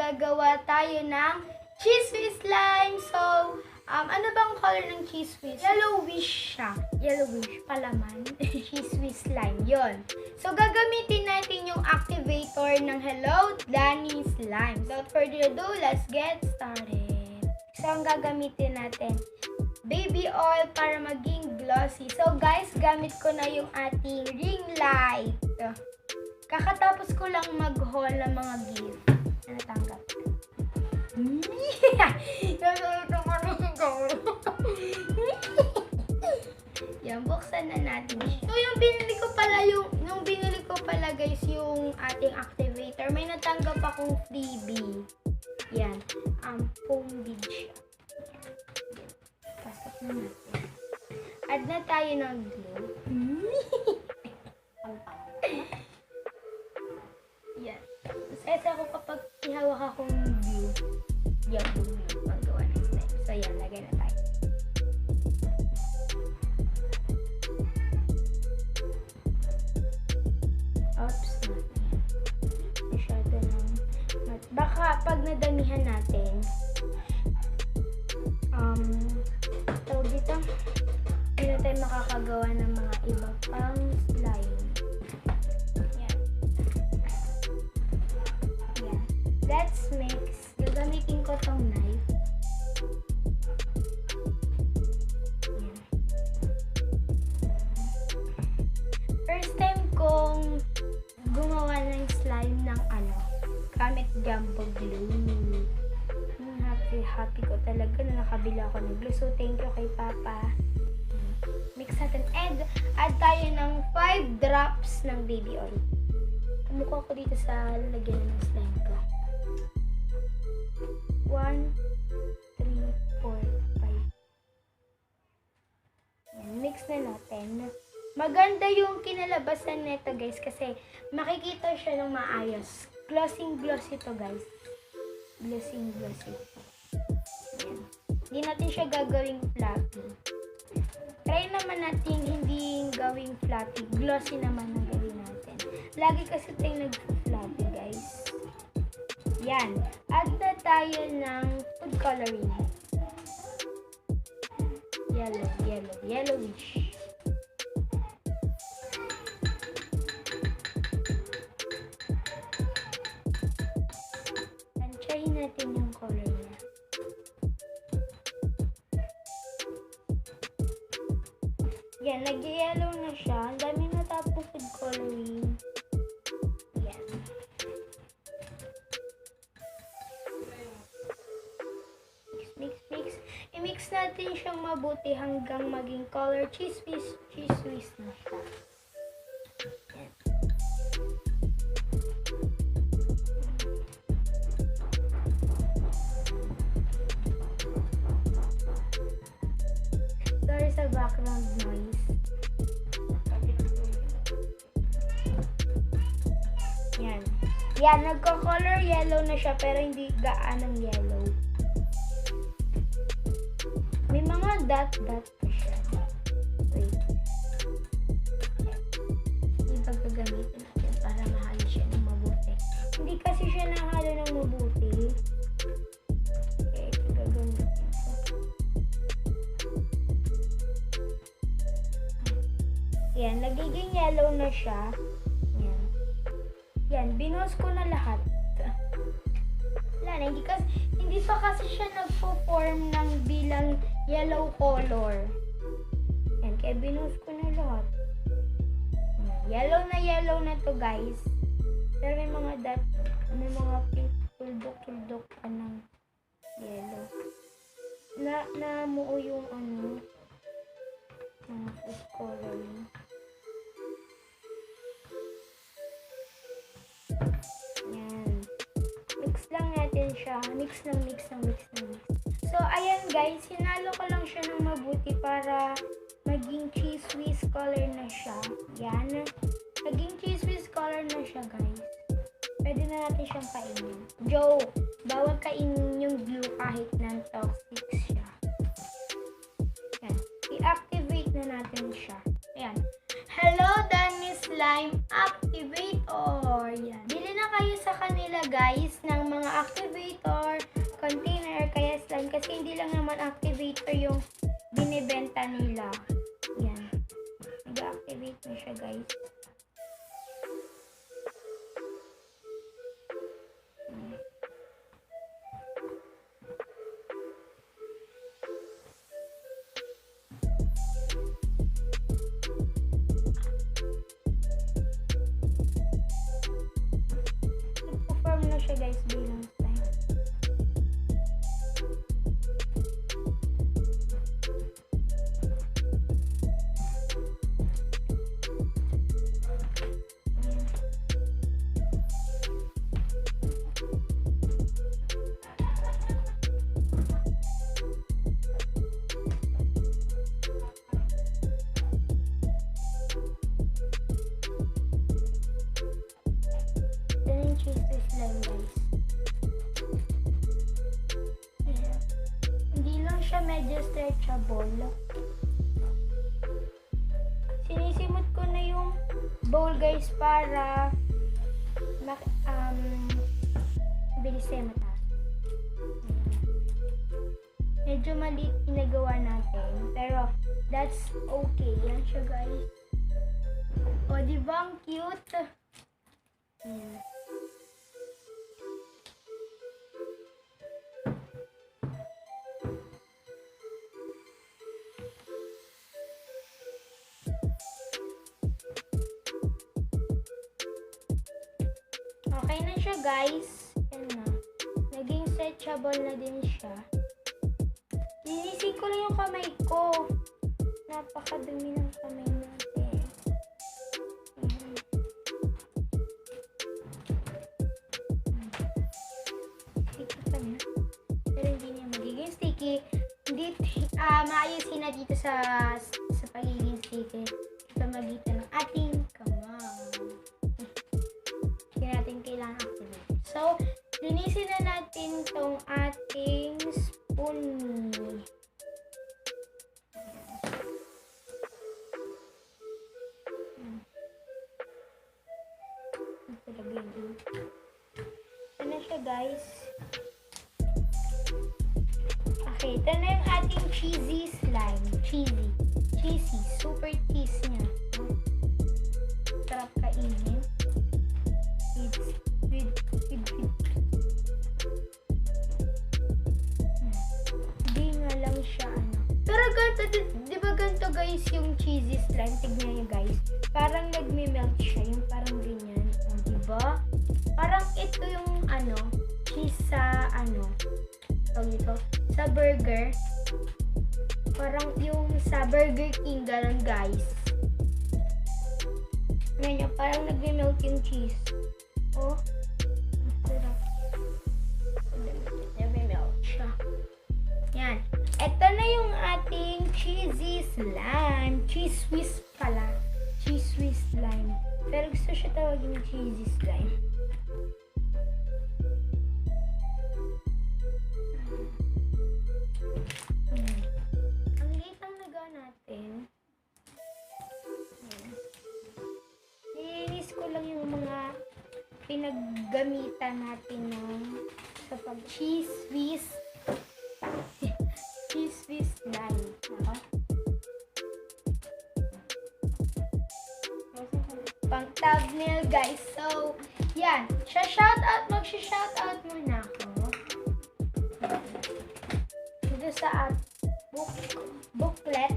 Gagawa tayo ng Cheez with slime. So, ano bang color ng Cheez with? Yellowish siya. Yellowish palaman. Cheez with slime. Yun. So, gagamitin natin yung activator ng Hello Danny Slime. Without further ado, let's get started. So, ang gagamitin natin, baby oil para maging glossy. So, guys, gamit ko na yung ating ring light. Kakatapos ko lang mag-haul ng mga gift. Natanggap. Yan, buksan na natin. So, yung binili ko pala guys, yung ating activator. May natanggap akong freebie. Yan. Foam bead siya. Pasok na natin. Add na tayo ng glue. Yan. Masaya ako kapag ihawak akong glue. Yan, glue. Magawa ng slime. So, yan. Lagay na tayo. Oops. Masyado lang. Baka pag nadamihan natin, tawag dito, hindi na tayo makakagawa ng mga iba pang slime. Yan. Yan. Let's mix. Gagamitin ko tong knife. Yan. First time kong gumawa ng slime ng gamit jumbo glue. Happy ko talaga na nakabila ako ng glue. So, thank you kay Papa. Mix natin. And, add tayo ng 5 drops ng baby oil. Kumukha ko dito sa lalagyan ng slime ko. 1, 3, 4, 5. Yan, mix na natin. Maganda yung kinalabasan nito guys kasi makikita siya ng maayos. Glossy to guys. Glossy. Yan. Hindi natin siya gagawing fluffy. Try naman natin hindi gawing fluffy. Glossy naman ang gawin natin. Lagi kasi tayo nag-fluffy guys. Yan. Add na tayo ng food coloring. Yellowish. Tansyahin natin yung color niya. Yan, nag-yellow na siya. Ang dami natapong food coloring. Yan. Mix. I-mix natin siyang mabuti hanggang maging color cheese whiz na siya. Yan. Sorry sa background noise. Yan, nagko-color yellow na siya pero hindi gaanong yellow. May mga dot pa siya. Wait. Ito gagamitin natin para mahalo siya ng mabuti. Hindi kasi siya nahalo ng mabuti. Okay, gagamitin ko. Yan, nagiging yellow na siya. Yan, binuhos ko na lahat. Wala na, hindi pa kasi siya nagpo-form ng bilang yellow color. Yan, kaya binuhos ko na lahat. Yellow na to guys. Pero may mga pink tuldok pa ng yellow. Namuo yung food coloring. Yan. Mix lang natin siya. Mix. So, ayan guys. Hinalo ko lang siya ng mabuti para maging cheese whiz color na siya. Yan. Naging cheese whiz color na siya guys. Pwede na natin siyang kainin. Joke! Bawal kainin yung glue kahit non-toxic siya. Yan. I-activate na natin siya. Ayan. Hello Danny Slime Activator. Yan. Bili na kayo sa sa kanila guys ng mga activator, container, kaya slime. Kasi hindi lang naman activator yung binibenta nila. Yan. Nag-activate na siya guys. Nag-perform na siya guys bilang slime. Cheez slime guys. Ayan. Hindi lang siya medyo stretchable. Sinisimot ko na yung bowl guys para bilis tayo mataas. Medyo maliit ginagawa natin, pero that's okay. Yan siya guys. O diba ang cute? Ayan. Okay na siya guys. Yan na. Naging stretchable na din siya. Linisin ko lang yung kamay ko. Napakadumi ng kamay natin. Ayan. Sticky pa na. Pero hindi niya magiging sticky. Hindi, maayusin na dito sa pagiging sticky. Sa magitan ng ating kamay. Natin kailangan activate. So, linisin na natin tong ating spoon. Ito na siya guys. Okay, ito na yung ating cheesy slime. Cheesy. Super cheese niya. Sarap kainin. Hindi nga lang siya Pero ganito, di ba ganito guys yung cheesy slime? Tignan nyo guys. Parang nagme-melt siya. Yung parang ganyan. Di ba? Parang ito yung cheese sa sa burger. Parang yung sa Burger King ganun guys. Ngayon, parang nagme-melt yung cheese. Oh. Sarap. Nagme-melt siya. Yan. Ito na yung ating cheesy slime. Cheez Whiz pala. Cheez Whiz slime. Pero gusto siya tawagin cheesy slime. Ang liit ang naga natin. Nilinis ko lang yung mga pinaggamitan natin sa pag-Cheez Whiz slime. Pang thumbnail guys. So, yan. Mag-shoutout muna ako. Dito sa booklet.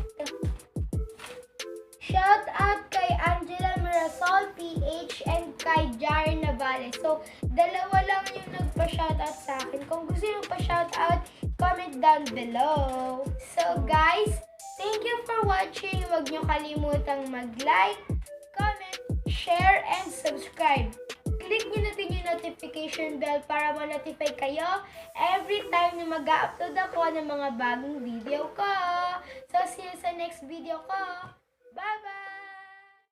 Shoutout kay Angela Mirasol, PH, and kay Jar Navales. So, dalawa lang yung nagpa-shoutout sa akin. Kung gusto nyo pa-shoutout, comment down below. So, guys, thank you for watching. Huwag nyo kalimutang mag-like, comment, share, and subscribe. Click nyo na din yung notification bell para ma-notify kayo every time na mag-upload ako ng mga bagong video ko. So, see you sa next video ko. Bye-bye!